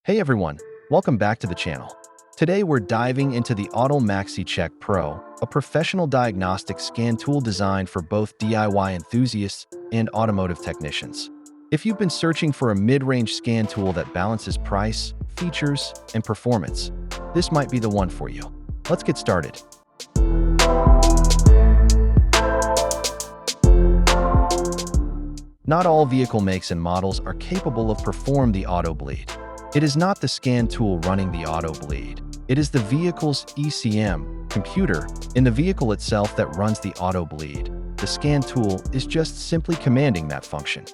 Hey everyone, welcome back to the channel. Today we're diving into the Autel MaxiCheck PRO, a professional diagnostic scan tool designed for both DIY enthusiasts and automotive technicians. If you've been searching for a mid-range scan tool that balances price, features, and performance, this might be the one for you. Let's get started. Not all vehicle makes and models are capable of performing the AutoBleed. It is not the scan tool running the AutoBleed. It is the vehicle's ECM, computer, in the vehicle itself that runs the AutoBleed. The scan tool is just simply commanding that function.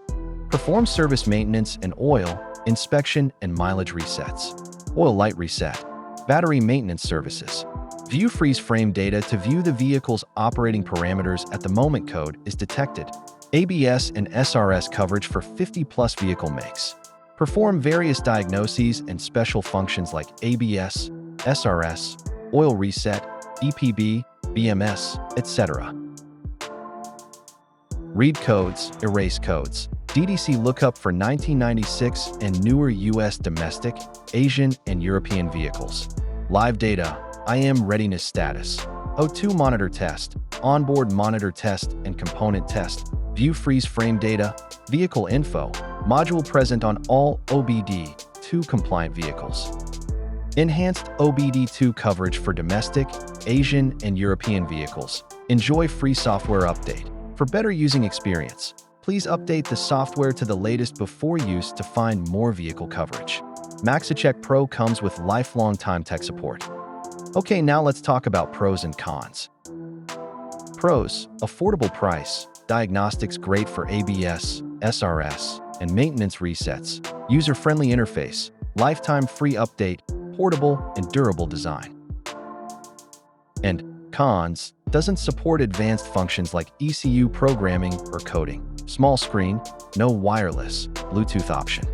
Perform service maintenance and oil, inspection and mileage resets. Oil light reset. Battery maintenance services. View freeze frame data to view the vehicle's operating parameters at the moment code is detected. ABS and SRS coverage for 50-plus vehicle makes. Perform various diagnoses and special functions like ABS, SRS, oil reset, EPB, BMS, etc. Read codes, erase codes. DDC lookup for 1996 and newer U.S. domestic, Asian, and European vehicles. Live data, IM readiness status. O2 monitor test, onboard monitor test and component test. View freeze frame data, vehicle info, module present on all OBD2 compliant vehicles. Enhanced OBD2 coverage for domestic, Asian, and European vehicles. Enjoy free software update. For better using experience, please update the software to the latest before use to find more vehicle coverage. MaxiCheck PRO comes with lifelong time tech support. Okay, now let's talk about pros and cons. Pros: affordable price. Diagnostics great for ABS, SRS, and maintenance resets. User-friendly interface. Lifetime free update. Portable and durable design. And cons: doesn't support advanced functions like ECU programming or coding. Small screen, no wireless, Bluetooth option.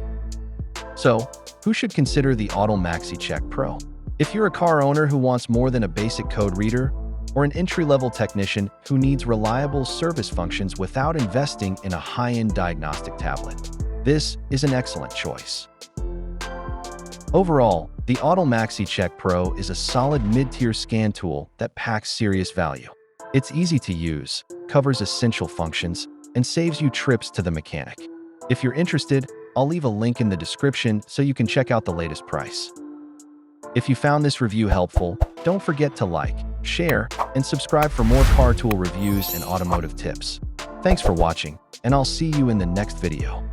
So, who should consider the Autel MaxiCheck PRO? If you're a car owner who wants more than a basic code reader, or an entry-level technician who needs reliable service functions without investing in a high-end diagnostic tablet, this is an excellent choice. Overall, the Autel MaxiCheck PRO is a solid mid-tier scan tool that packs serious value. It's easy to use, covers essential functions, and saves you trips to the mechanic. If you're interested, I'll leave a link in the description so you can check out the latest price. If you found this review helpful, don't forget to like, share, and subscribe for more car tool reviews and automotive tips. Thanks for watching, and I'll see you in the next video.